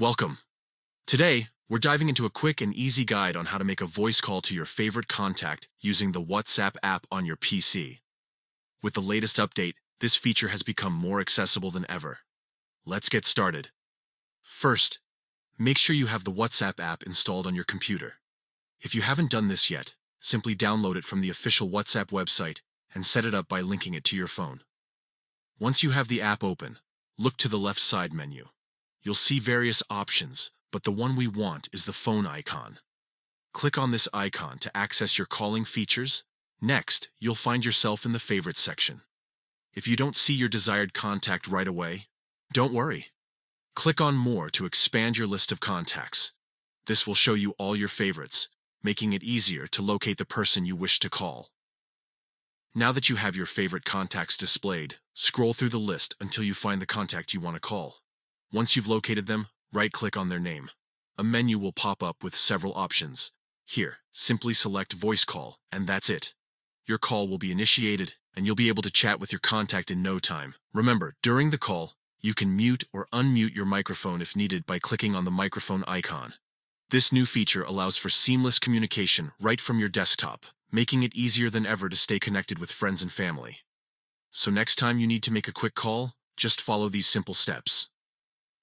Welcome. Today, we're diving into a quick and easy guide on how to make a voice call to your favorite contact using the WhatsApp app on your PC. With the latest update, this feature has become more accessible than ever. Let's get started. First, make sure you have the WhatsApp app installed on your computer. If you haven't done this yet, simply download it from the official WhatsApp website and set it up by linking it to your phone. Once you have the app open, look to the left side menu. You'll see various options, but the one we want is the phone icon. Click on this icon to access your calling features. Next, you'll find yourself in the Favorites section. If you don't see your desired contact right away, don't worry. Click on More to expand your list of contacts. This will show you all your favorites, making it easier to locate the person you wish to call. Now that you have your favorite contacts displayed, scroll through the list until you find the contact you want to call. Once you've located them, right-click on their name. A menu will pop up with several options. Here, simply select Voice Call, and that's it. Your call will be initiated, and you'll be able to chat with your contact in no time. Remember, during the call, you can mute or unmute your microphone if needed by clicking on the microphone icon. This new feature allows for seamless communication right from your desktop, making it easier than ever to stay connected with friends and family. So next time you need to make a quick call, just follow these simple steps.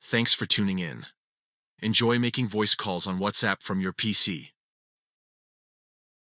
Thanks for tuning in. Enjoy making voice calls on WhatsApp from your PC.